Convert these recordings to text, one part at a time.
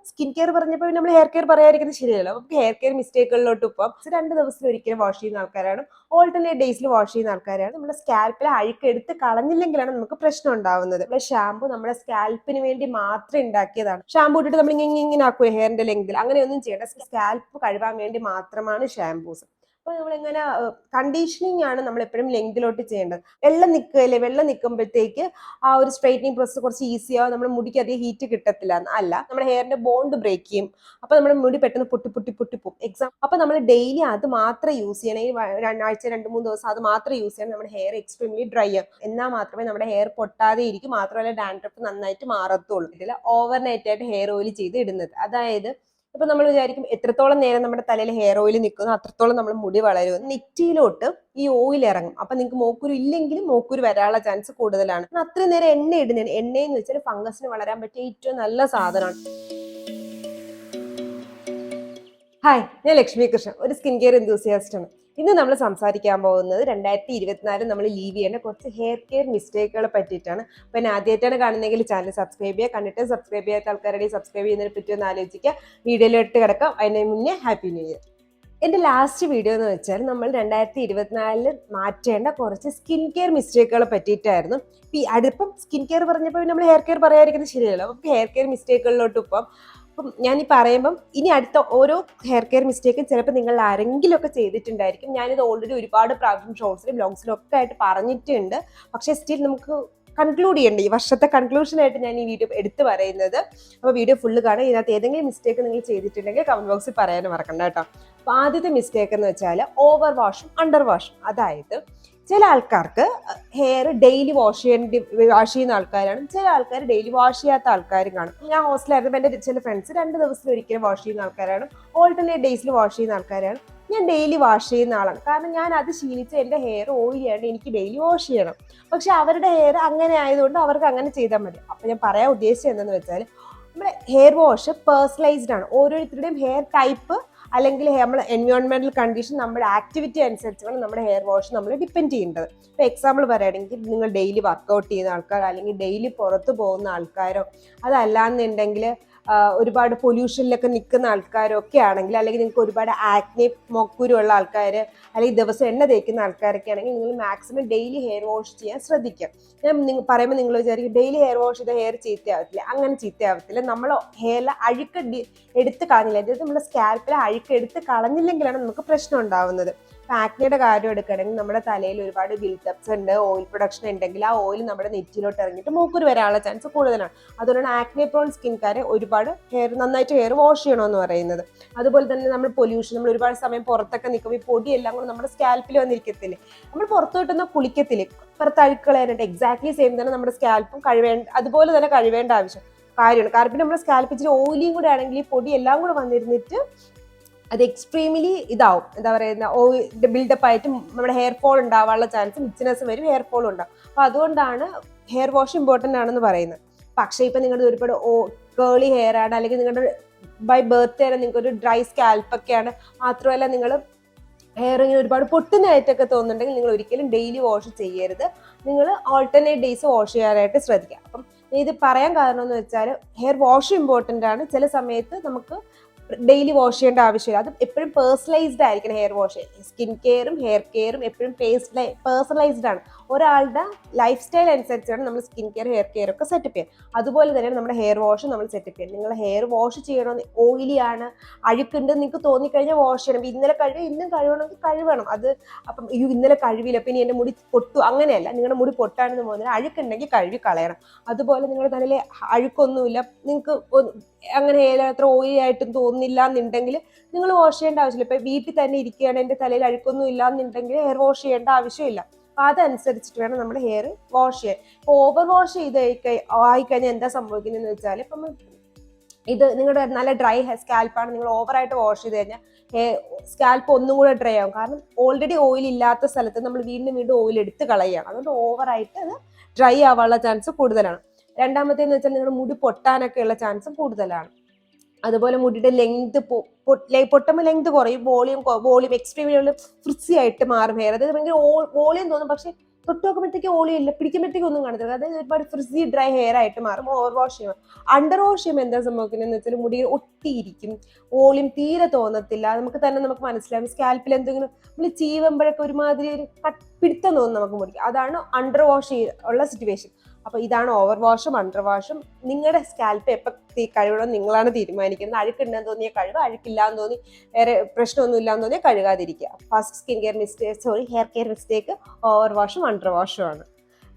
Skin care പറഞ്ഞപ്പോൾ നമ്മൾ hair care പറയാതിരിക്കുന്നത് ശരിയല്ലോ. നമുക്ക് ഹെയർ കെയർ മിസ്റ്റേക്കുകളിലോട്ട് ഇപ്പം 2 ദിവസത്തിൽ ഒരിക്കലും വാഷ് ചെയ്യുന്ന ആൾക്കാരാണ്, ഓൾട്ടർനേറ്റ് ഡേയ്സിൽ വാഷ് ചെയ്യുന്ന ആൾക്കാരാണ്. നമ്മുടെ സ്കാൽപ്പിലെ അഴുക്ക് എടുത്ത് കളഞ്ഞില്ലെങ്കിലാണ് നമുക്ക് പ്രശ്നം ഉണ്ടാവുന്നത്. നമ്മുടെ ഷാമ്പു നമ്മുടെ സ്കാൽപ്പിന് വേണ്ടി മാത്രം ഉണ്ടാക്കിയതാണ്. ഷാമ്പു ഇട്ടിട്ട് നമ്മൾ ഇങ്ങനെ ആക്കുക ഹെയറിന്റെ ലെങ്തിൽ, അങ്ങനെയൊന്നും ചെയ്യേണ്ട. സ്കാൽപ്പ് കഴുകാൻ വേണ്ടി മാത്രമാണ് ഷാമ്പൂസ്. അപ്പൊ നമ്മളിങ്ങനെ കണ്ടീഷനിങ് ആണ് നമ്മൾ എപ്പോഴും ലെങ്തിലോട്ട് ചെയ്യേണ്ടത്. വെള്ളം നിൽക്കുകയല്ലേ, വെള്ളം നിൽക്കുമ്പോഴത്തേക്ക് ആ ഒരു സ്ട്രൈറ്റനിങ് പ്രോസസ് കുറച്ച് ഈസിയാവും, നമ്മുടെ മുടിക്ക് അധികം ഹീറ്റ് കിട്ടത്തില്ല. അല്ല, നമ്മുടെ ഹെയറിന്റെ ബോണ്ട് ബ്രേക്ക് ചെയ്യും. അപ്പൊ നമ്മുടെ മുടി പെട്ടെന്ന് പൊട്ടി പൊട്ടി പൊട്ടി പോകും. അപ്പൊ നമ്മൾ ഡെയിലി അത് മാത്രം യൂസ് ചെയ്യണം. ഈ ആഴ്ച 2-3 ദിവസം അത് മാത്രം യൂസ് ചെയ്യണം. നമ്മുടെ ഹെയർ എക്സ്ട്രീംലി ഡ്രൈ ആവും. എന്നാൽ മാത്രമേ നമ്മുടെ ഹെയർ പൊട്ടാതെ ഇരിക്കും. മാത്രമല്ല ഡാൻഡ്രഫ് നന്നായിട്ട് മാറത്തുള്ളൂ. ഇതിൽ ഓവർനൈറ്റ് ആയിട്ട് ഹെയർ ഓയിൽ ചെയ്ത് ഇടുന്നത്. അതായത് ഇപ്പൊ നമ്മൾ വിചാരിക്കും എത്രത്തോളം നേരം നമ്മുടെ തലയിൽ ഹെയർ ഓയിൽ നിൽക്കുന്നു അത്രത്തോളം നമ്മൾ മുടി വളരും. നെറ്റിയിലോട്ട് ഈ ഓയിൽ ഇറങ്ങും. അപ്പൊ നിങ്ങൾക്ക് മോക്കൂര് ഇല്ലെങ്കിലും മോക്കൂര് വരാനുള്ള ചാൻസ് കൂടുതലാണ്. അത്രയും നേരം എണ്ണ ഇടുന്നതിന്, എണ്ണയെന്ന് വെച്ചാൽ ഫംഗസിന് വളരാൻ പറ്റിയ ഏറ്റവും നല്ല സാധനമാണ്. ഹായ്, ഞാൻ ലക്ഷ്മി കൃഷ്ണൻ, ഒരു സ്കിൻ കെയർ എന്തൂസിയാസ്റ്റ് ആണ്. ഇന്ന് നമ്മൾ സംസാരിക്കാൻ പോകുന്നത് 2024 നമ്മൾ ലീവ് ചെയ്യേണ്ട കുറച്ച് ഹെയർ കെയർ മിസ്റ്റേക്കുകളെ പറ്റിയിട്ടാണ്. അപ്പൊ ഞാൻ ആദ്യമായിട്ടാണ് കാണുന്നതെങ്കിൽ ചാനൽ സബ്സ്ക്രൈബ് ചെയ്യുക. കണ്ടിട്ട് സബ്സ്ക്രൈബ് ചെയ്യാത്ത ആൾക്കാരുടെ സബ്സ്ക്രൈബ് ചെയ്യുന്നതിനെ പറ്റി ഒന്ന് ആലോചിക്കുക. വീഡിയോയിലോട്ട് കിടക്കാം. അതിന് മുന്നേ ഹാപ്പി ന്യൂ ഇയർ. എന്റെ ലാസ്റ്റ് വീഡിയോ എന്ന് വെച്ചാൽ നമ്മൾ 2024 മാറ്റേണ്ട കുറച്ച് സ്കിൻ കെയർ മിസ്റ്റേക്കുകളെ പറ്റിയിട്ടായിരുന്നു. അടുപ്പം സ്കിൻ കെയർ പറഞ്ഞപ്പോൾ നമ്മൾ ഹെയർ കെയർ പറയാതിരിക്കുന്നത് ശരിയല്ലോ. അപ്പം ഹെയർ കെയർ മിസ്റ്റേക്കുകളിലോട്ട് ഇപ്പം ഞാൻ ഈ പറയുമ്പം ഇനി അടുത്ത ഓരോ ഹെയർ കെയർ മിസ്റ്റേക്കും ചിലപ്പോൾ നിങ്ങൾ ആരെങ്കിലും ഒക്കെ ചെയ്തിട്ടുണ്ടായിരിക്കും. ഞാനിത് ഓൾറെഡി ഒരുപാട് പ്രാവശ്യം ഷോർട്സിലും ബ്ലോഗ്സിലും ഒക്കെ ആയിട്ട് പറഞ്ഞിട്ടുണ്ട്. പക്ഷേ സ്റ്റിൽ നമുക്ക് കൺക്ലൂഡ് ചെയ്യണ്ട. ഈ വർഷത്തെ കൺക്ലൂഷനായിട്ട് ഞാൻ ഈ വീഡിയോ എടുത്ത് പറയുന്നത്. അപ്പോൾ വീഡിയോ ഫുള്ള് കാണാം. ഇതിനകത്ത് ഏതെങ്കിലും മിസ്റ്റേക്ക് നിങ്ങൾ ചെയ്തിട്ടുണ്ടെങ്കിൽ കമന്റ് ബോക്സിൽ പറയാനും മറക്കണ്ട കേട്ടോ. അപ്പോൾ ആദ്യത്തെ മിസ്റ്റേക്ക് എന്ന് വെച്ചാൽ ഓവർ വാഷും അണ്ടർ വാഷും. അതായത് ചില ആൾക്കാർക്ക് ഹെയർ ഡെയിലി വാഷ് ചെയ്യുന്ന ആൾക്കാരാണ്, ചില ആൾക്കാർ ഡെയിലി വാഷ് ചെയ്യാത്ത ആൾക്കാരും കാണും. ഞാൻ ഹോസ്റ്റലായിരുന്നു, എൻ്റെ ചില ഫ്രണ്ട്സ് 2 ദിവസത്തിൽ ഒരിക്കലും വാഷ് ചെയ്യുന്ന ആൾക്കാരാണ്, ഓൾട്ടർനേറ്റ് ഡേയ്സിൽ വാഷ് ചെയ്യുന്ന ആൾക്കാരാണ്. ഞാൻ ഡെയിലി വാഷ് ചെയ്യുന്ന ആളാണ്. കാരണം ഞാൻ അത് ശീലിച്ച് എൻ്റെ ഹെയർ ഓയിൽ ചെയ്യാണ്ട് എനിക്ക് ഡെയിലി വാഷ് ചെയ്യണം. പക്ഷെ അവരുടെ ഹെയർ അങ്ങനെ ആയതുകൊണ്ട് അവർക്ക് അങ്ങനെ ചെയ്താൽ മതി. അപ്പം ഞാൻ പറയാൻ ഉദ്ദേശിച്ചത് എന്താണെന്ന് വെച്ചാൽ നമ്മുടെ ഹെയർ വാഷ് പേഴ്സണലൈസ്ഡ് ആണ്. ഓരോരുത്തരുടെയും ഹെയർ ടൈപ്പ് അല്ലെങ്കിൽ നമ്മുടെ എൻവയോൺമെന്റൽ കണ്ടീഷൻ, നമ്മുടെ ആക്ടിവിറ്റി അനുസരിച്ചാണ് നമ്മുടെ ഹെയർ വാഷ് നമ്മൾ ഡിപ്പെൻഡ് ചെയ്യേണ്ടത്. ഇപ്പോൾ എക്സാമ്പിൾ പറയുകയാണെങ്കിൽ നിങ്ങൾ ഡെയിലി വർക്കൗട്ട് ചെയ്യുന്ന ആൾക്കാർ, അല്ലെങ്കിൽ ഡെയിലി പുറത്ത് പോകുന്ന ആൾക്കാരോ, അതല്ലാന്നുണ്ടെങ്കിൽ ഒരുപാട് പൊല്യൂഷനിലൊക്കെ നിൽക്കുന്ന ആൾക്കാരൊക്കെ ആണെങ്കിൽ, അല്ലെങ്കിൽ നിങ്ങൾക്ക് ഒരുപാട് ആക്നെ മൊക്കുരുള്ള ആൾക്കാർ, അല്ലെങ്കിൽ ദിവസം എണ്ണ തേക്കുന്ന ആൾക്കാരൊക്കെ ആണെങ്കിൽ നിങ്ങൾ മാക്സിമം ഡെയിലി ഹെയർ വാഷ് ചെയ്യാൻ ശ്രദ്ധിക്കുക. ഞാൻ പറയുമ്പോൾ നിങ്ങൾ വിചാരിക്കും ഡെയിലി ഹെയർ വാഷ് ചെയ്ത ഹെയർ ചീത്തയാവത്തില്ല. അങ്ങനെ ചീത്തയാവത്തില്ല. നമ്മൾ ഹെയറിലെ അഴുക്ക് എടുത്ത് കളഞ്ഞില്ല, അതായത് നമ്മുടെ സ്കാൽപ്പിലെ അഴുക്ക് എടുത്ത് കളഞ്ഞില്ലെങ്കിലാണ് നമുക്ക് പ്രശ്നം ഉണ്ടാവുന്നത്. ആക്നെയുടെ കാര്യം എടുക്കുകയാണെങ്കിൽ നമ്മുടെ തലയിൽ ഒരുപാട് ബിൽഡപ്സ് ഉണ്ട്, ഓയിൽ പ്രൊഡക്ഷൻ ഉണ്ടെങ്കിൽ ആ ഓയിൽ നമ്മുടെ നെറ്റിയിലോട്ട് ഇറങ്ങിയിട്ട് മൂക്കുരു വരാനുള്ള ചാൻസ് കൂടുതലാണ്. അതുകൊണ്ടാണ് ആക്നെ പ്രോൺ സ്കിൻകാരെ ഒരുപാട് നന്നായിട്ട് ഹെയർ വാഷ് ചെയ്യണമെന്ന് പറയുന്നത്. അതുപോലെ തന്നെ നമ്മൾ പൊല്യൂഷൻ, നമ്മൾ ഒരുപാട് സമയം പുറത്തൊക്കെ നിൽക്കുമ്പോൾ ഈ പൊടിയെല്ലാം കൂടെ നമ്മുടെ സ്കാൽപ്പിൽ വന്നിരിക്കത്തില്ലേ, നമ്മൾ പുറത്തു വിട്ടൊന്നും കുളിക്കത്തില്ലേ, പുറത്ത് അഴുക്കളയാനായിട്ട് എക്സാക്ട്ലി സെയിം തന്നെ നമ്മുടെ സ്കാൽപ്പും അതുപോലെ തന്നെ കഴുകേണ്ട കാര്യമാണ്. കാരണം നമ്മുടെ സ്കാൽപ്പ് ഇച്ചിരി ഓയിലിയും കൂടെ ആണെങ്കിൽ ഈ പൊടി എല്ലാം കൂടെ വന്നിരുന്നിട്ട് അത് എക്സ്ട്രീംലി ഇതാവും, എന്താ പറയുന്ന ബിൽഡപ്പ് ആയിട്ട് നമ്മുടെ ഹെയർ ഫോൾ ഉണ്ടാവാനുള്ള ചാൻസ്, ഇച്ചിനെസ് വരും, ഹെയർ ഫോൾ ഉണ്ടാവും. അപ്പൊ അതുകൊണ്ടാണ് ഹെയർ വാഷ് ഇമ്പോർട്ടൻ്റ് ആണെന്ന് പറയുന്നത്. പക്ഷേ ഇപ്പൊ നിങ്ങളുടെ ഒരുപാട് കേളി ഹെയർ ആണ്, അല്ലെങ്കിൽ നിങ്ങളുടെ ബൈ ബർത്ത് തന്നെ നിങ്ങൾക്ക് ഒരു ഡ്രൈ സ്കാൽപ്പൊക്കെയാണ്, മാത്രമല്ല നിങ്ങൾ ഹെയർ ഇങ്ങനെ ഒരുപാട് പൊട്ടുന്നതായിട്ടൊക്കെ തോന്നുന്നുണ്ടെങ്കിൽ നിങ്ങൾ ഒരിക്കലും ഡെയിലി വാഷ് ചെയ്യരുത്. നിങ്ങൾ ഓൾട്ടർനേറ്റ് ഡേയ്സ് വാഷ് ചെയ്യാനായിട്ട് ശ്രദ്ധിക്കുക. അപ്പം ഇത് പറയാൻ കാരണം എന്ന് വെച്ചാൽ ഹെയർ വാഷ് ഇമ്പോർട്ടൻ്റ് ആണ്. ചില സമയത്ത് നമുക്ക് ഡെയിലി വാഷ് ചെയ്യേണ്ട ആവശ്യമില്ല. അത് എപ്പോഴും പേഴ്സണലൈസ്ഡ് ആയിരിക്കണം ഹെയർ വാഷ്. സ്കിൻ കെയറും ഹെയർ കെയറും എപ്പോഴും പേഴ്സണലൈസ്ഡ് ആണ്. ഒരാളുടെ ലൈഫ് സ്റ്റൈൽ അനുസരിച്ചാണ് നമ്മൾ സ്കിൻ കെയർ ഹെയർ കെയർ ഒക്കെ സെറ്റപ്പ് ചെയ്യുക. അതുപോലെ തന്നെയാണ് നമ്മുടെ ഹെയർ വാഷ് നമ്മൾ സെറ്റപ്പ് ചെയ്യുന്നത്. നിങ്ങൾ ഹെയർ വാഷ് ചെയ്യണമെന്ന്, ഓയിലി ആണ്, അഴുക്കുണ്ട് നിങ്ങൾക്ക് തോന്നിക്കഴിഞ്ഞാൽ വാഷ് ചെയ്യണം. ഇന്നലെ ഇന്നും കഴുകണമെങ്കിൽ കഴുകണം. അത് അപ്പം ഇന്നലെ കഴുകില്ല, പിന്നെ എൻ്റെ മുടി പൊട്ടു, അങ്ങനെയല്ല. നിങ്ങളുടെ മുടി പൊട്ടാണെന്ന് പോകുന്നത് അഴുക്കുണ്ടെങ്കിൽ കഴുകി കളയണം. അതുപോലെ നിങ്ങളുടെ തലയിൽ അഴുക്കൊന്നുമില്ല, നിങ്ങൾക്ക് അങ്ങനെ അത്ര ഓയിലി ആയിട്ടും തോന്നുന്നില്ല എന്നുണ്ടെങ്കിൽ നിങ്ങൾ വാഷ് ചെയ്യേണ്ട ആവശ്യമില്ല. ഇപ്പൊ വീട്ടിൽ തന്നെ ഇരിക്കുകയാണ്, എൻ്റെ തലയിൽ അഴുക്കൊന്നും ഇല്ല എന്നുണ്ടെങ്കിൽ ഹെയർ വാഷ് ചെയ്യേണ്ട ആവശ്യമില്ല. അപ്പൊ അതനുസരിച്ചിട്ട് വേണം നമ്മുടെ ഹെയർ വാഷ് ചെയ്യാൻ. ഓവർ വാഷ് ആയിക്കഴിഞ്ഞാൽ എന്താ സംഭവിക്കുന്നതെന്ന് വെച്ചാൽ, ഇപ്പം ഇത് നിങ്ങളുടെ നല്ല ഡ്രൈ സ്കാൽപ്പാണ്, നിങ്ങൾ ഓവറായിട്ട് വാഷ് ചെയ്ത് കഴിഞ്ഞാൽ സ്കാൽപ്പ് ഒന്നും കൂടെ ഡ്രൈ ആവും. കാരണം ഓൾറെഡി ഓയിൽ ഇല്ലാത്ത സ്ഥലത്ത് നമ്മൾ വീണ്ടും ഓയിൽ എടുത്ത് കളയുകയാണ്. അതുകൊണ്ട് ഓവറായിട്ട് അത് ഡ്രൈ ആവാനുള്ള ചാൻസ് കൂടുതലാണ്. രണ്ടാമത്തേന്ന് വെച്ചാൽ നിങ്ങളുടെ മുടി പൊട്ടാനൊക്കെ ഉള്ള ചാൻസും കൂടുതലാണ്. അതുപോലെ മുടിയുടെ ലെങ്ത് പൊട്ടുമ്പോൾ ലെങ്ത് കുറയും, വോളിയം എക്സ്ട്രീം ഫ്രിസി ആയിട്ട് മാറും ഹെയർ. അതായത് ഭയങ്കര വോളിയം തോന്നും, പക്ഷെ തൊട്ട് നോക്കുമ്പോഴത്തേക്ക് ഓളിയില്ല, പിടിക്കുമ്പോഴത്തേക്ക് ഒന്നും കാണത്തില്ല. അതായത് ഒരുപാട് ഫ്രിസി ഡ്രൈ ഹെയർ ആയിട്ട് മാറും ഓവർ വാഷ് ചെയ്യുമ്പോൾ. അണ്ടർ വാഷ് ചെയ്യുമ്പോൾ എന്താ സംഭവിക്കുന്നതെന്ന് വെച്ചാൽ മുടി ഒട്ടിയിരിക്കും, ഓളിയും തീരെ തോന്നത്തില്ല. നമുക്ക് മനസ്സിലാവും സ്കാൽപ്പിൽ എന്തെങ്കിലും നമ്മൾ ചീവുമ്പോഴൊക്കെ ഒരുമാതിരി ഒരു പിടുത്തം തോന്നും നമുക്ക് മുടിക്ക്. അതാണ് അണ്ടർ വാഷ് ഉള്ള സിറ്റുവേഷൻ. അപ്പൊ ഇതാണ് ഓവർ വാഷും അണ്ടർ വാഷും. നിങ്ങളുടെ സ്കാൽപ്പ് എപ്പോൾ കഴുകണം നിങ്ങളാണ് തീരുമാനിക്കുന്നത്. അഴുക്കുണ്ടെന്ന് തോന്നിയ കഴുകുക, അഴുക്കില്ലാന്ന് തോന്നി വേറെ പ്രശ്നമൊന്നും ഇല്ലാന്ന് തോന്നിയാൽ കഴുകാതിരിക്കുക. First hair care mistake over വാഷും അണ്ടർ വാഷും ആണ്.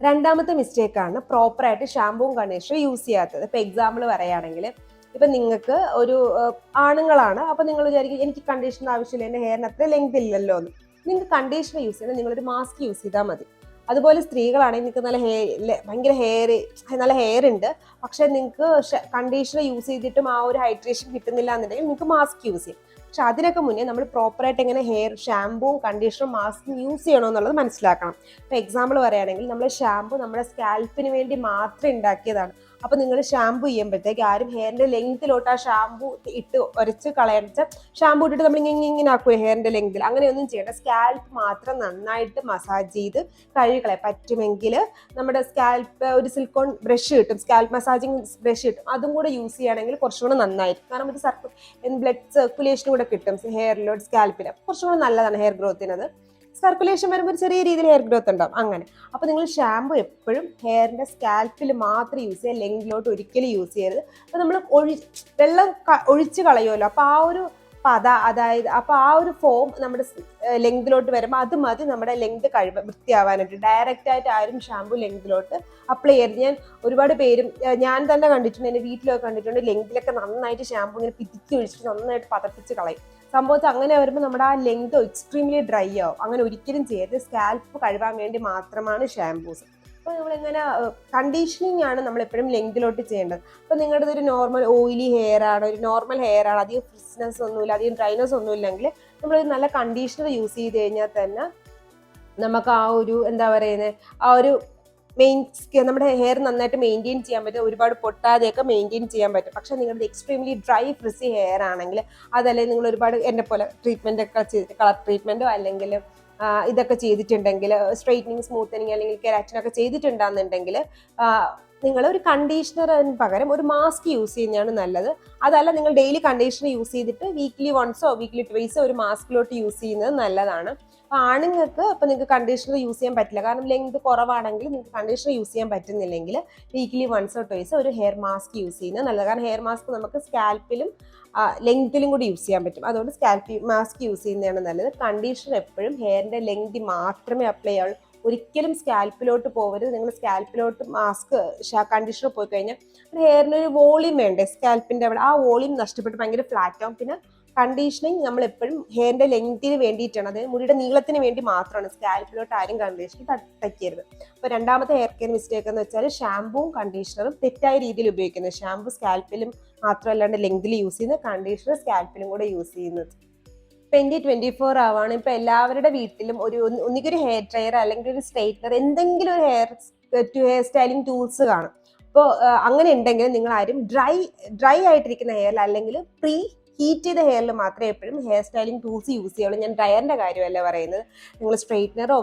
രണ്ടാമത്തെ മിസ്റ്റേക്കാണ് പ്രോപ്പറായിട്ട് ഷാമ്പൂവും കണ്ടീഷണറും യൂസ് ചെയ്യാത്തത്. ഇപ്പൊ എക്സാമ്പിൾ പറയുകയാണെങ്കിൽ, ഇപ്പൊ നിങ്ങൾക്ക് ഒരു ആണുങ്ങളാണ്, അപ്പൊ നിങ്ങൾ വിചാരിക്കും എനിക്ക് കണ്ടീഷണർ ആവശ്യമില്ല, എന്റെ ഹെയറിന് അത്ര ലെങ്ത് ഇല്ലല്ലോ എന്ന്. നിങ്ങൾക്ക് കണ്ടീഷണർ യൂസ് ചെയ്യണം, നിങ്ങളൊരു മാസ്ക് യൂസ് ചെയ്താൽ മതി. അതുപോലെ സ്ത്രീകളാണെങ്കിൽ നിങ്ങൾക്ക് ഭയങ്കര നല്ല ഹെയർ ഉണ്ട്, പക്ഷെ നിങ്ങൾക്ക് കണ്ടീഷണർ യൂസ് ചെയ്തിട്ടും ആ ഒരു ഹൈഡ്രേഷൻ കിട്ടുന്നില്ല എന്നുണ്ടെങ്കിൽ നിങ്ങൾക്ക് മാസ്ക് യൂസ് ചെയ്യാം. പക്ഷെ അതിനൊക്കെ മുന്നേ നമ്മൾ പ്രോപ്പറായിട്ട് എങ്ങനെ ഹെയർ ഷാമ്പൂവും കണ്ടീഷണറും മാസ്കും യൂസ് ചെയ്യണമെന്നുള്ളത് മനസ്സിലാക്കണം. ഇപ്പോൾ എക്സാമ്പിൾ പറയുകയാണെങ്കിൽ, നമ്മൾ ഷാമ്പൂ നമ്മുടെ സ്കാൽപ്പിന് വേണ്ടി മാത്രം ഉണ്ടാക്കിയതാണ്. അപ്പൊ നിങ്ങൾ ഷാമ്പൂ ചെയ്യുമ്പോഴത്തേക്ക് ആരും ഹെയറിന്റെ ലെങ്തിലോട്ട് ആ ഷാമ്പൂ ഇട്ട് ഉരച്ച് കളയാൻ ഷാമ്പൂ ഇട്ടിട്ട് നമ്മൾ ഇങ്ങനെ ആക്കുക ഹെയറിന്റെ ലെങ്തിൽ, അങ്ങനെയൊന്നും ചെയ്യേണ്ട. സ്കാൽപ്പ് മാത്രം നന്നായിട്ട് മസാജ് ചെയ്ത് കഴുകിക്കളയാം. പറ്റുമെങ്കിൽ നമ്മുടെ സ്കാൽപ്പ് ഒരു സിലിക്കോൺ ബ്രഷ് കിട്ടും, സ്കാൽപ്പ് മസാജിങ് ബ്രഷ് കിട്ടും, അതും കൂടെ യൂസ് ചെയ്യുകയാണെങ്കിൽ കുറച്ചുകൂടെ നന്നായിരിക്കും. കാരണം ഇത് ബ്ലഡ് സർക്കുലേഷനും കൂടെ കിട്ടും ഹെയറിലോട്ട്, സ്കാൽപ്പിൽ. കുറച്ചുകൂടെ നല്ലതാണ് ഹെയർ ഗ്രോത്തിനത്. സർക്കുലേഷൻ വരുമ്പോൾ ഒരു ചെറിയ രീതിയിൽ ഹെയർ ഗ്രോത്ത് ഉണ്ടാവും അങ്ങനെ. അപ്പൊ നിങ്ങൾ ഷാമ്പു എപ്പോഴും ഹെയറിന്റെ സ്കാൽപ്പിൽ മാത്രം യൂസ് ചെയ്യുക, ലെങ്കിലോട്ട് ഒരിക്കലും യൂസ് ചെയ്യരുത്. അപ്പൊ നമ്മൾ വെള്ളം ഒഴിച്ച് കളയുമല്ലോ, അപ്പൊ ആ ഒരു അതായത് അപ്പൊ ആ ഒരു ഫോം നമ്മുടെ ലെങ്തിലോട്ട് വരുമ്പോൾ അത് മതി നമ്മുടെ ലെങ്ത് വൃത്തിയാവാനായിട്ട്. ഡയറക്റ്റ് ആയിട്ട് ആരും ഷാമ്പു ലെങ്തിലോട്ട് അപ്ലൈ ചെയ്യരുത്. ഞാൻ ഒരുപാട് പേരും ഞാൻ തന്നെ കണ്ടിട്ടുണ്ട്, എൻ്റെ വീട്ടിലൊക്കെ കണ്ടിട്ടുണ്ട്, ലെങ്തിലൊക്കെ നന്നായിട്ട് ഷാമ്പു ഇങ്ങനെ പിതിക്കി ഒഴിച്ചിട്ട് നന്നായിട്ട് പതപ്പിച്ച് കളയും. സംഭവത്തിൽ അങ്ങനെ വരുമ്പോൾ നമ്മുടെ ആ ലെങ്ത് എക്സ്ട്രീംലി ഡ്രൈ ആവും. അങ്ങനെ ഒരിക്കലും ചെയ്യരുത്. സ്കാൽപ്പ് കഴുകാൻ വേണ്ടി മാത്രമാണ് ഷാമ്പൂസ്. അപ്പോൾ നമ്മളിങ്ങനെ കണ്ടീഷനിങ് ആണ് നമ്മൾ എപ്പോഴും ലെങ്തിലോട്ട് ചെയ്യേണ്ടത്. അപ്പോൾ നിങ്ങളുടെ ഒരു നോർമൽ ഓയിലി ഹെയർ ആണ്, ഒരു നോർമൽ ഹെയർ ആണ്, അധികം ഫ്രിസ്നെസ് ഒന്നുമില്ല, അധികം ഡ്രൈനെസ് ഒന്നും ഇല്ലെങ്കിൽ നമ്മളൊരു നല്ല കണ്ടീഷണർ യൂസ് ചെയ്ത് കഴിഞ്ഞാൽ തന്നെ നമുക്ക് ആ ഒരു എന്താ പറയുന്നത്, ആ ഒരു നമ്മുടെ ഹെയർ നന്നായിട്ട് മെയിൻറ്റെയിൻ ചെയ്യാൻ പറ്റും, ഒരുപാട് പൊട്ടാതെയൊക്കെ മെയിൻറ്റെയിൻ ചെയ്യാൻ പറ്റും. പക്ഷെ നിങ്ങളുടെ എക്സ്ട്രീംലി ഡ്രൈ ഫ്രിസി ഹെയർ ആണെങ്കിൽ, അതല്ലെങ്കിൽ നിങ്ങൾ ഒരുപാട് എന്നെ പോലെ ട്രീറ്റ്മെന്റ് ഒക്കെ ചെയ്തിട്ട് കളർ ട്രീറ്റ്മെന്റോ അല്ലെങ്കിൽ ഇതൊക്കെ ചെയ്തിട്ടുണ്ടെങ്കിൽ, സ്ട്രെയിറ്റനിങ്, സ്മൂത്തനിങ് അല്ലെങ്കിൽ കെരാറ്റിനൊക്കെ ചെയ്തിട്ടുണ്ടെന്നുണ്ടെങ്കിൽ നിങ്ങൾ ഒരു കണ്ടീഷണറിന് പകരം ഒരു മാസ്ക് യൂസ് ചെയ്യുന്നതാണ് നല്ലത്. അതല്ല നിങ്ങൾ ഡെയിലി കണ്ടീഷണർ യൂസ് ചെയ്തിട്ട് വീക്ക്ലി വൺസോ വീക്ക്ലി ട്വൈസോ ഒരു മാസ്കിലോട്ട് യൂസ് ചെയ്യുന്നത് നല്ലതാണ്. അപ്പൊ ആണുങ്ങൾക്ക് ഇപ്പൊ നിങ്ങൾക്ക് കണ്ടീഷണർ യൂസ് ചെയ്യാൻ പറ്റില്ല, കാരണം ലെങ്ത് കുറവാണെങ്കിൽ നിങ്ങൾക്ക് കണ്ടീഷണർ യൂസ് ചെയ്യാൻ പറ്റുന്നില്ലെങ്കിൽ വീക്ക്ലി വൺസോ ട്വൈസോ ഒരു ഹെയർ മാസ്ക് യൂസ് ചെയ്യുന്നത് നല്ലത്. കാരണം ഹെയർ മാസ്ക് നമുക്ക് സ്കാൽപ്പിലും ലെങ്തിലും കൂടി യൂസ് ചെയ്യാൻ പറ്റും. അതുകൊണ്ട് സ്കാൽപ്പ് മാസ്ക് യൂസ് ചെയ്യുന്നതാണ് നല്ലത്. കണ്ടീഷണർ എപ്പോഴും ഹെയറിന്റെ ലെങ്തി മാത്രമേ അപ്ലൈ ചെയ്യുള്ളൂ. ഒരിക്കലും സ്കാൽപ്പിലോട്ട് പോകരുത്. നിങ്ങൾ സ്കാൽപ്പിലോട്ട് കണ്ടീഷണർ പോയി കഴിഞ്ഞാൽ ഹെയറിന് ഒരു വോളിയം വേണ്ടേ സ്കാൽപ്പിന്റെ അവിടെ, ആ വോളിയം നഷ്ടപ്പെട്ട് ഭയങ്കര ഫ്ലാറ്റ് ആവും. പിന്നെ കണ്ടീഷനിങ് നമ്മൾ എപ്പോഴും ഹെയറിന്റെ ലെങ്തിന് വേണ്ടിയിട്ടാണ്, അതായത് മുടിയുടെ നീളത്തിന് വേണ്ടി മാത്രമാണ്. സ്കാൽപ്പിലോട്ട് ആരും കണ്ടീഷണർ തയ്ക്കരുത്. അപ്പൊ രണ്ടാമത്തെ ഹെയർ കെയർ മിസ്റ്റേക്ക് എന്ന് വെച്ചാൽ ഷാമ്പൂവും കണ്ടീഷണറും തെറ്റായ രീതിയിൽ ഉപയോഗിക്കുന്നത്. ഷാമ്പൂ സ്കാൽപ്പിലും മാത്രമല്ലാണ്ട് ലെങ്തിൽ യൂസ് ചെയ്യുന്നത്, കണ്ടീഷണർ സ്കാൽപ്പിലും കൂടെ യൂസ് ചെയ്യുന്നത്. 2024 ആവാണ്. ഇപ്പൊ എല്ലാവരുടെ വീട്ടിലും ഒന്നിക്കൊരു ഹെയർ ഡ്രയർ അല്ലെങ്കിൽ ഒരു സ്ട്രെയിറ്റ്നർ, എന്തെങ്കിലും ഒരു ഹെയർ സ്റ്റൈലിംഗ് ടൂൾസ് കാണും. അപ്പോൾ അങ്ങനെ ഉണ്ടെങ്കിൽ നിങ്ങൾ ആരും ഡ്രൈ ആയിട്ടിരിക്കുന്ന ഹെയറിൽ അല്ലെങ്കിൽ ഹീറ്റ് ചെയ്ത ഹെയറിൽ മാത്രമേ എപ്പോഴും ഹെയർ സ്റ്റൈലിംഗ് ടൂൾസ് യൂസ് ചെയ്യുള്ളൂ. ഞാൻ ഡ്രയറിന്റെ കാര്യമല്ല പറയുന്നത്. നിങ്ങൾ സ്ട്രെയിറ്റ്നറോ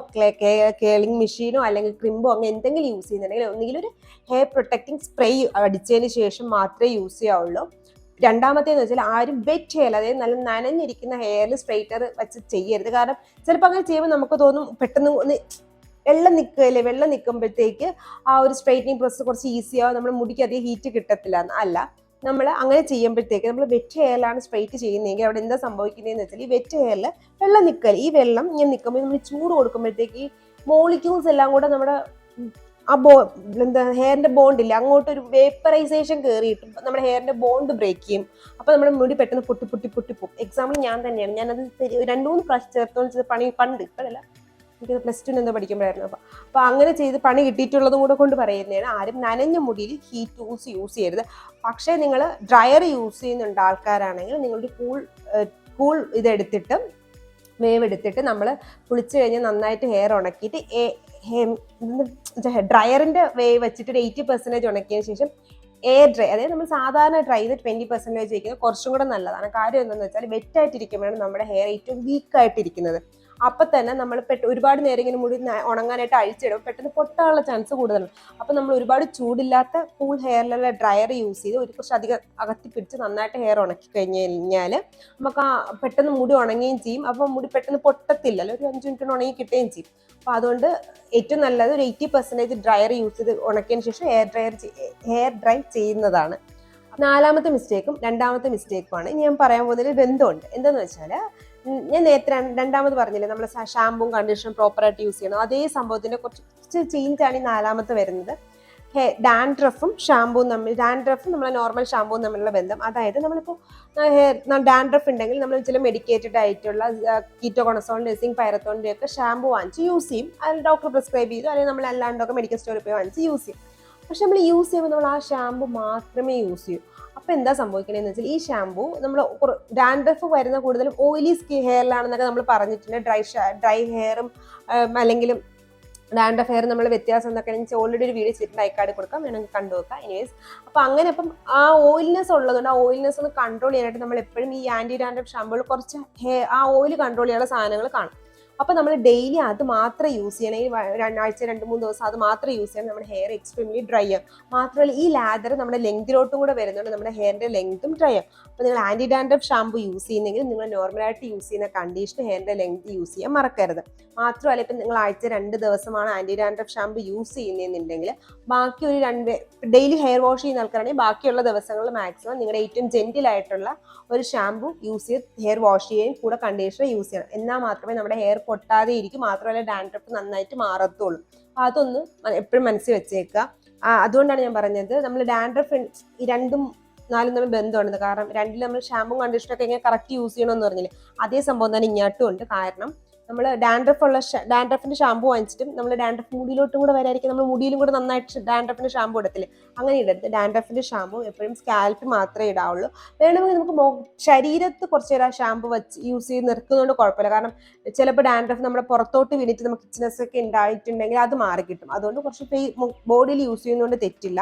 കേളിംഗ് മെഷീനോ അല്ലെങ്കിൽ ക്രിമ്പോ അങ്ങനെ എന്തെങ്കിലും യൂസ് ചെയ്യുന്നുണ്ടെങ്കിൽ ഒന്നുകിൽ ഒരു ഹെയർ പ്രൊട്ടക്റ്റിംഗ് സ്പ്രേ അടിച്ചതിന് ശേഷം മാത്രമേ യൂസ് ചെയ്യാവുള്ളൂ. രണ്ടാമത്തേന്ന് വെച്ചാൽ ആരും വെറ്റ് ഹെയർ, അതായത് നല്ല നനഞ്ഞിരിക്കുന്ന ഹെയറിൽ സ്ട്രെയിറ്റർ വെച്ച് ചെയ്യരുത്. കാരണം ചിലപ്പോൾ അങ്ങനെ ചെയ്യുമ്പോൾ നമുക്ക് തോന്നും പെട്ടെന്ന് ഒന്ന് വെള്ളം നിൽക്കുമ്പോഴത്തേക്ക് ആ ഒരു സ്ട്രെയിറ്റനിങ് പ്രോസസ് കുറച്ച് ഈസിയാവും, നമ്മുടെ മുടിക്ക് അധികം ഹീറ്റ് കിട്ടത്തില്ല. അല്ല, നമ്മൾ അങ്ങനെ ചെയ്യുമ്പോഴത്തേക്ക് നമ്മൾ വെറ്റ് ഹെയറിലാണ് സ്ട്രെയിറ്റ് ചെയ്യുന്നതെങ്കിൽ അവിടെ എന്താ സംഭവിക്കുന്നതെന്ന് വെച്ചാൽ ഈ വെറ്റ് ഹെയറിൽ ഈ വെള്ളം ഇങ്ങനെ നിൽക്കുമ്പോൾ നമ്മൾ ചൂട് കൊടുക്കുമ്പോഴത്തേക്ക് ഈ മോളിക്യൂൾസ് എല്ലാം കൂടെ നമ്മുടെ ഹെയറിന്റെ ബോണ്ട് ഇല്ല അങ്ങോട്ടൊരു വേപ്പറൈസേഷൻ കയറിയിട്ടും നമ്മുടെ ഹെയറിന്റെ ബോണ്ട് ബ്രേക്ക് ചെയ്യും. അപ്പൊ നമ്മുടെ മുടി പെട്ടെന്ന് പൊട്ടിപ്പോവും. എക്സാമ്പിൾ ഞാൻ തന്നെയാണ്, ഞാനത് 2-3 പ്രാവശ്യം ചേർത്തോളം പണി പണ്ട്, ഇപ്പോഴല്ല, എനിക്ക് +2 എന്തോ പഠിക്കുമ്പോഴായിരുന്നു. അപ്പൊ അങ്ങനെ ചെയ്ത് പണി കിട്ടിയിട്ടുള്ളതും കൂടെ കൊണ്ട് പറയുന്നതാണ്, ആരും നനഞ്ഞ മുടിയിൽ ഹീറ്റ് ടൂൾസ് യൂസ് ചെയ്യരുത്. പക്ഷേ നിങ്ങൾ ഡ്രയർ യൂസ് ചെയ്യുന്നുണ്ട് ആൾക്കാരാണെങ്കിൽ നിങ്ങളുടെ കൂൾ ഇതെടുത്തിട്ട് വേവെടുത്തിട്ട് നമ്മൾ കുളിച്ച് കഴിഞ്ഞ് നന്നായിട്ട് ഹെയർ ഉണക്കിയിട്ട് ഡ്രയറിന്റെ വേവ് വെച്ചിട്ട് ഒരു 80% ഉണക്കിയതിന് ശേഷം എയർ ഡ്രൈ, അതായത് നമ്മൾ സാധാരണ ഡ്രൈ ചെയ്ത് 20% വയ്ക്കുന്നത് കുറച്ചും കൂടെ നല്ലതാണ്. കാര്യം എന്താണെന്ന് വെച്ചാൽ വെറ്റായിട്ടിരിക്കുമ്പോഴാണ് നമ്മുടെ ഹെയർ ഏറ്റവും വീക്കായിട്ടിരിക്കുന്നത്. അപ്പം തന്നെ നമ്മൾ ഒരുപാട് നേരം ഇങ്ങനെ മുടി ഉണങ്ങാനായിട്ട് അഴിച്ചിടും, പെട്ടെന്ന് പൊട്ടാനുള്ള ചാൻസ് കൂടുതലാണ്. അപ്പം നമ്മൾ ഒരുപാട് ചൂടില്ലാത്ത കൂൾ ഹെയറിലുള്ള ഡ്രയർ യൂസ് ചെയ്ത് കുറച്ച് അധികം അകത്തി പിടിച്ച് നന്നായിട്ട് ഹെയർ ഉണക്കി കഴിഞ്ഞ് കഴിഞ്ഞാൽ നമുക്ക് പെട്ടെന്ന് മുടി ഉണങ്ങുകയും ചെയ്യും. അപ്പം മുടി പെട്ടെന്ന് പൊട്ടത്തില്ലല്ലോ, ഒരു 5 മിനിറ്റിന് ഉണങ്ങി കിട്ടുകയും ചെയ്യും. അപ്പോൾ അതുകൊണ്ട് ഏറ്റവും നല്ലത് ഒരു 80% ഡ്രയർ യൂസ് ചെയ്ത് ഉണക്കിയതിന് ശേഷം ഹെയർ ഡ്രൈ ചെയ്യുന്നതാണ്. 4ാമത്തെ മിസ്റ്റേക്കും 2ാമത്തെ മിസ്റ്റേക്കുമാണ് ഞാൻ പറയാൻ പോകുന്നതിൽ ബന്ധമുണ്ട്. എന്താണെന്ന് വെച്ചാൽ ഞാൻ നേരത്തെ 2ാമത് പറഞ്ഞില്ലേ, നമ്മൾ ഷാമ്പും കണ്ടീഷണറും പ്രോപ്പറായിട്ട് യൂസ് ചെയ്യണം. അതേ സംഭവത്തിൻ്റെ കുറച്ച് ചേഞ്ചാണ് ഈ 4ാമത്തെ വരുന്നത്. ഡാൻഡ്രഫും ഷാമ്പുവും നമ്മളെ നോർമൽ ഷാമ്പുവും തമ്മിലുള്ള ബന്ധം. അതായത് നമ്മളിപ്പോൾ ഡാൻഡ്രഫ് ഉണ്ടെങ്കിൽ നമ്മൾ ചില മെഡിക്കേറ്റഡ് ആയിട്ടുള്ള കീറ്റോകോണസോളിൻ്റെ സിങ്ക് പൈറത്തോണിൻ്റെ ഒക്കെ ഷാമ്പു വാങ്ങിച്ച് യൂസ് ചെയ്യും. അത് ഡോക്ടർ പ്രിസ്ക്രൈബ് ചെയ്തു, അല്ലെങ്കിൽ നമ്മൾ അല്ലാണ്ടൊക്കെ മെഡിക്കൽ സ്റ്റോറിൽ പോയി വാങ്ങിച്ച് യൂസ് ചെയ്യും. പക്ഷെ നമ്മൾ യൂസ് ചെയ്യുമ്പോൾ നമ്മൾ ആ ഷാമ്പു മാത്രമേ യൂസ് ചെയ്യൂ. അപ്പോൾ എന്താ സംഭവിക്കണമെന്ന് വെച്ചാൽ ഈ ഷാമ്പു നമ്മൾ ഡാൻഡ്രഫ് വരുന്ന കൂടുതലും ഓയിലി ഹെയറിലാണെന്നൊക്കെ നമ്മൾ പറഞ്ഞിട്ടുണ്ട്. ഡ്രൈ ഹെയറും അല്ലെങ്കിൽ ഡാൻഡ്രഫ് ഹെയർ നമ്മൾ വ്യത്യാസം എന്നൊക്കെ എനിക്ക് ഓൾറെഡി ഒരു വീഡിയോ ചെയ്തിട്ടുണ്ട്, ഐക്കാർഡ് കൊടുക്കാം, വേണമെങ്കിൽ കണ്ടു നോക്കാം. എനിവേസ്, അപ്പോൾ അങ്ങനെ അപ്പം ആ ഓയിൽനെസ് ഉള്ളതുകൊണ്ട് ആ ഓയിൽനെസ് ഒന്ന് കൺട്രോൾ ചെയ്യാനായിട്ട് നമ്മൾ എപ്പോഴും ഈ ആൻറ്റി ഡാൻഡ്രഫ് ഷാമ്പുകൾ കുറച്ച് ആ ഓയിൽ കൺട്രോൾ ചെയ്യാനുള്ള സാധനങ്ങൾ കാണും. അപ്പോൾ നമ്മൾ ഡെയിലി അത് മാത്രം യൂസ് ചെയ്യണം. ഈ ആഴ്ച 2-3 ദിവസം അത് മാത്രം യൂസ് ചെയ്യണം. നമ്മുടെ ഹെയർ എക്സ്ട്രീംലി ഡ്രൈ ആകും. മാത്രമല്ല ഈ ലാദർ നമ്മുടെ ലെങ്തിലോട്ടും കൂടെ വരുന്നുണ്ട്, നമ്മുടെ ഹെയറിൻ്റെ ലെങ്തും ഡ്രൈ ആകും. അപ്പോൾ നിങ്ങൾ ആൻറ്റി ഡാൻഡ്രഫ് ഷാമ്പു യൂസ് ചെയ്യുന്നെങ്കിൽ നിങ്ങൾ നോർമലായിട്ട് യൂസ് ചെയ്യുന്ന കണ്ടീഷണർ ഹെയറിൻ്റെ ലെങ്ത് യൂസ് ചെയ്യാൻ മറക്കരുത്. മാത്രമല്ല ഇപ്പം നിങ്ങൾ ആഴ്ച 2 ദിവസമാണ് ആൻറ്റി ഡാൻഡ്രഫ് ഷാമ്പു യൂസ് ചെയ്യുന്നതെന്നുണ്ടെങ്കിൽ ബാക്കി ഒരു ഡെയിലി ഹെയർ വാഷ് ചെയ്യുന്ന ആൾക്കാരാണെങ്കിൽ ബാക്കിയുള്ള ദിവസങ്ങളിൽ മാക്സിമം നിങ്ങളുടെ ഏറ്റവും ജെന്റിലായിട്ടുള്ള ഒരു ഷാമ്പു യൂസ് ചെയ്ത് ഹെയർ വാഷ് ചെയ്യുകയും കൂടെ കണ്ടീഷണർ യൂസ് ചെയ്യണം. എന്നാൽ മാത്രമേ നമ്മുടെ ഹെയർ പൊട്ടാതെ ഇരിക്കും, മാത്രമല്ല ഡാൻഡ്രഫ് നന്നായിട്ട് മാറത്തുള്ളൂ. അതൊന്ന് എപ്പോഴും മനസ്സിൽ വെച്ചേക്കുക. അതുകൊണ്ടാണ് ഞാൻ പറഞ്ഞത് നമ്മൾ ഡാൻഡ്രഫ് ഈ 2ഉം 4ഉം തമ്മിൽ ബന്ധമുണ്ട്. കാരണം 2ൽ നമ്മൾ ഷാമ്പും കണ്ടീഷണറൊക്കെ ഇങ്ങനെ കറക്റ്റ് യൂസ് ചെയ്യണമെന്ന് പറഞ്ഞില്ലേ, അതേ സംഭവം തന്നെ ഇങ്ങോട്ടും ഉണ്ട്. കാരണം നമ്മൾ ഡാൻഡ്രഫിന്റെ ഷാമ്പു വാങ്ങിച്ചിട്ടും നമ്മൾ ഡാൻഡ്രഫ് മുടിയിലോട്ടും കൂടെ വരായിരിക്കും നമ്മൾ മുടിയിലും കൂടെ നന്നായിട്ട് ഡാൻഡ്രഫിന്റെ ഷാമ്പു ഇടത്തില്ലേ, അങ്ങനെ ഇടരുത്. ഡാൻഡ്രഫിന്റെ ഷാമ്പു എപ്പോഴും സ്കാൽപ്പിൽ മാത്രമേ ഇടാവുള്ളൂ. വേണമെങ്കിൽ നമുക്ക് ശരീരത്ത് കുറച്ച് നേരം ഷാമ്പു വെച്ച് യൂസ് ചെയ്ത് നിർത്തുന്നതുകൊണ്ട് കുഴപ്പമില്ല. കാരണം ചിലപ്പോൾ ഡാൻഡ്രഫ് നമ്മുടെ പുറത്തോട്ട് വീണിട്ട് നമുക്ക് ഇച്ച്നെസ് ഒക്കെ ഉണ്ടായിട്ടുണ്ടെങ്കിൽ അത് മാറിക്കിട്ടും. അതുകൊണ്ട് കുറച്ച് ബോഡിയിൽ യൂസ് ചെയ്യുന്നതുകൊണ്ട് തെറ്റില്ല.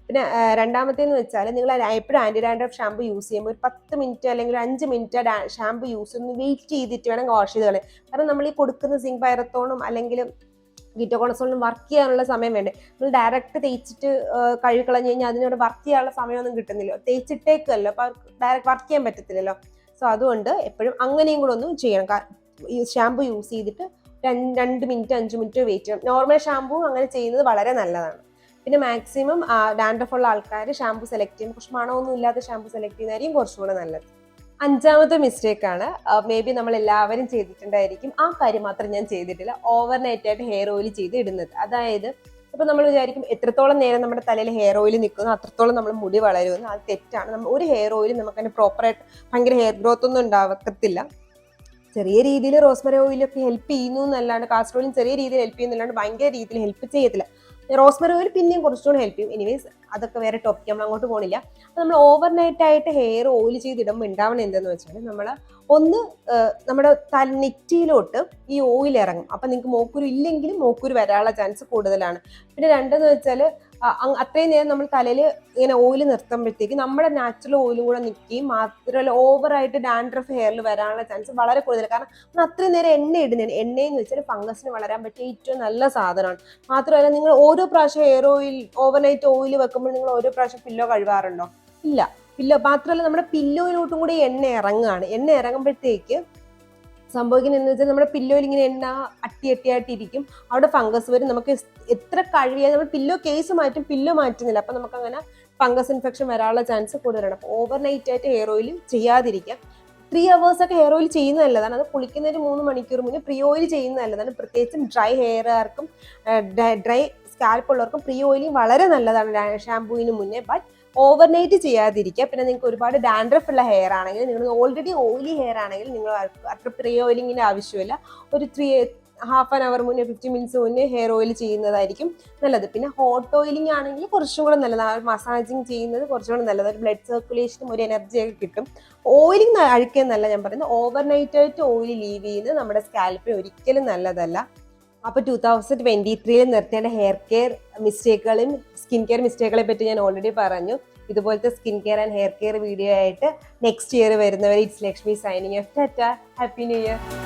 പിന്നെ 2ാമത്തേന്ന് വെച്ചാൽ നിങ്ങൾ എപ്പോഴും ആൻറ്റി ഡാൻഡ്രഫ് ഷാമ്പു യൂസ് ചെയ്യുമ്പോൾ ഒരു 10 മിനിറ്റ് അല്ലെങ്കിൽ 5 മിനിറ്റ് ഷാമ്പു യൂസ് ഒന്ന് വെയിറ്റ് ചെയ്തിട്ട് വേണം വാഷ് ചെയ്ത് കളയാൻ. കാരണം നമ്മൾ ഈ കൊടുക്കുന്ന സിങ്ക് പൈറത്തോണും അല്ലെങ്കിൽ കീറ്റോകോണസോളിനും വർക്ക് ചെയ്യാനുള്ള സമയം വേണ്ടേ. നമ്മൾ ഡയറക്റ്റ് തേച്ചിട്ട് കഴുകിക്കളഞ്ഞ് കഴിഞ്ഞാൽ അതിനോട് വർക്ക് ചെയ്യാനുള്ള സമയമൊന്നും കിട്ടുന്നില്ല, തേച്ചിട്ടേക്കല്ലോ, അപ്പോൾ ഡയറക്റ്റ് വർക്ക് ചെയ്യാൻ പറ്റത്തില്ലല്ലോ. സോ അതുകൊണ്ട് എപ്പോഴും അങ്ങനെയും കൂടെ ഒന്നും ചെയ്യണം. ഈ ഷാമ്പു യൂസ് ചെയ്തിട്ട് 2 മിനിറ്റ് 5 മിനിറ്റ് വെയിറ്റ് ചെയ്യണം. നോർമൽ ഷാമ്പു അങ്ങനെ ചെയ്യുന്നത് വളരെ നല്ലതാണ്. പിന്നെ മാക്സിമം ഡാൻഡ്രഫ് ഉള്ള ആൾക്കാർ ഷാമ്പു സെലക്ട് ചെയ്യുമ്പോൾ കുറച്ച് മണമൊന്നും ഇല്ലാത്ത ഷാമ്പു സെലക്ട് ചെയ്യുന്നതായിരിക്കും കുറച്ചുകൂടെ നല്ലത്. 5ാമത്തെ മിസ്റ്റേക്കാണ്, മേ ബി നമ്മൾ എല്ലാവരും ചെയ്തിട്ടുണ്ടായിരിക്കും, ആ കാര്യം മാത്രം ഞാൻ ചെയ്തിട്ടില്ല, ഓവർനൈറ്റ് ആയിട്ട് ഹെയർ ഓയിൽ ചെയ്ത് ഇടുന്നത്. അതായത് ഇപ്പം നമ്മൾ വിചാരിക്കും എത്രത്തോളം നേരം നമ്മുടെ തലയിൽ ഹെയർ ഓയിൽ നിൽക്കുന്നു അത്രത്തോളം നമ്മൾ മുടി വളരുമെന്ന്. അത് തെറ്റാണ്. നമ്മൾ ഒരു ഹെയർ ഓയിൽ നമുക്ക് അതിന് പ്രോപ്പറായിട്ട് ഭയങ്കര ഹെയർ ഗ്രോത്ത് ഒന്നും ഉണ്ടാകത്തില്ല. ചെറിയ രീതിയിൽ റോസ്മറി ഓയിലൊക്കെ ഹെൽപ്പ് ചെയ്യുന്നു എന്നല്ലാണ്ട്, കാസ്റ്റർ ഓയിലും ചെറിയ രീതിയിൽ ഹെൽപ്പ് ചെയ്യുന്നല്ലാണ്ട് ഭയങ്കര രീതിയിൽ ഹെൽപ്പ് ചെയ്യത്തില്ല. റോസ്മറി ഓയിൽ പിന്നെയും കുറച്ചുകൂടി ഹെൽപ്പ് ചെയ്യും. എനിവേസ് അതൊക്കെ വേറെ ടോപ്പിക്ക്, നമ്മൾ അങ്ങോട്ട് പോകണില്ല. അപ്പോൾ നമ്മൾ ഓവർനൈറ്റ് ആയിട്ട് ഹെയർ ഓയിൽ ചെയ്തിടുമ്പോൾ ഉണ്ടാവണം എന്തെന്ന് വെച്ചാൽ നമ്മൾ ഒന്ന് നമ്മുടെ നെറ്റിയിലോട്ട് ഈ ഓയിൽ ഇറങ്ങും. അപ്പം നിങ്ങൾക്ക് മോക്കൂര് ഇല്ലെങ്കിലും മോക്കൂര് വരാനുള്ള ചാൻസ് കൂടുതലാണ്. പിന്നെ 2എന്ന് വെച്ചാൽ അത്രയും നേരം നമ്മൾ തലയിൽ ഇങ്ങനെ ഓയിൽ നിർത്തുമ്പോഴത്തേക്ക് നമ്മുടെ നാച്ചുറൽ ഓയിലും കൂടെ നിൽക്കുകയും മാത്രമല്ല ഓവറായിട്ട് ഡാൻഡ്രഫ് ഹെയറിൽ വരാനുള്ള ചാൻസ് വളരെ കൂടുതൽ. കാരണം നമ്മൾ അത്രയും നേരം എണ്ണ ഇടുന്നതിന്, എണ്ണയെന്ന് വെച്ചാൽ ഫംഗസിന് വളരാൻ പറ്റിയ ഏറ്റവും നല്ല സാധനമാണ്. മാത്രമല്ല നിങ്ങൾ ഓരോ പ്രാവശ്യം ഹെയർ ഓയിൽ ഓവർനൈറ്റ് ഓയിൽ വെക്കുമ്പോൾ നിങ്ങൾ ഓരോ പ്രാവശ്യം പില്ലോ കഴുകാറുണ്ടോ? ഇല്ല. പില്ലോ മാത്രമല്ല നമ്മുടെ പില്ലോയിലോട്ടും കൂടി എണ്ണ ഇറങ്ങുകയാണ്. എണ്ണ ഇറങ്ങുമ്പോഴത്തേക്ക് സംഭവിക്കുന്നത് എന്ന് വെച്ചാൽ നമ്മുടെ പില്ലോയിൽ ഇങ്ങനെ എണ്ണ അട്ടിയായിട്ടിരിക്കും, അവിടെ ഫംഗസ് വരും. നമുക്ക് എത്ര കഴുകിയാൽ നമ്മൾ പില്ലോ കേസ് മാറ്റും, പില്ലോ മാറ്റുന്നില്ല. അപ്പം നമുക്ക് അങ്ങനെ ഫംഗസ് ഇൻഫെക്ഷൻ വരാനുള്ള ചാൻസ് കൂടുതലാണ്. അപ്പോൾ ഓവർനൈറ്റ് ആയിട്ട് ഹെയർ ഓയിൽ ചെയ്യാതിരിക്കാം. 3 hours ഒക്കെ ഹെയർ ഓയിൽ ചെയ്യുന്നത് നല്ലതാണ്. അത് കുളിക്കുന്നതിന് 3 മണിക്കൂർ മുന്നേ പ്രീ ഓയിൽ ചെയ്യുന്നത് നല്ലതാണ്. പ്രത്യേകിച്ചും ഡ്രൈ ഹെയർകാർക്കും ഡ്രൈ സ്കാൽപ്പ് ഉള്ളവർക്കും പ്രീ ഓയിലിംഗ് വളരെ നല്ലതാണ് ഷാമ്പൂവിന് മുന്നേ. ബട്ട് ഓവർനൈറ്റ് ചെയ്യാതിരിക്കുക. പിന്നെ നിങ്ങൾക്ക് ഒരുപാട് ഡാൻഡ്രഫ് ഉള്ള ഹെയർ ആണെങ്കിൽ, നിങ്ങൾ ഓൾറെഡി ഓയിലി ഹെയർ ആണെങ്കിൽ നിങ്ങൾ അത്ര പ്രീ ഓയിലിങ്ങിൻ്റെ ആവശ്യമില്ല. ഒരു ഹാഫ് ആൻ അവർ മുന്നേ 50 മിനിറ്റ്സ് മുന്നേ ഹെയർ ഓയിൽ ചെയ്യുന്നതായിരിക്കും നല്ലത്. പിന്നെ ഹോട്ട് ഓയിലിംഗ് ആണെങ്കിൽ കുറച്ചും കൂടെ നല്ലതാണ്. മസാജിങ് ചെയ്യുന്നത് കുറച്ചും കൂടെ നല്ലത്. ബ്ലഡ് സർക്കുലേഷനും ഒരു എനർജിയൊക്കെ കിട്ടും. ഓയിലിംഗ് അഴിക്കുന്നല്ല ഞാൻ പറയുന്നത്, ഓവർനൈറ്റ് ആയിട്ട് ഓയിൽ ലീവ് ചെയ്യുന്നത് നമ്മുടെ സ്കാൽപ്പിന് ഒരിക്കലും നല്ലതല്ല. അപ്പോൾ 2023 നിർത്തേണ്ട ഹെയർ കെയർ മിസ്റ്റേക്കുകളും സ്കിൻ കെയർ മിസ്റ്റേക്കുകളെ പറ്റി ഞാൻ ഓൾറെഡി പറഞ്ഞു. ഇതുപോലത്തെ skin care and hair care video ആയിട്ട് നെക്സ്റ്റ് ഇയർ വരുന്നവരെ it's Lakshmi signing off. Tata, happy new year.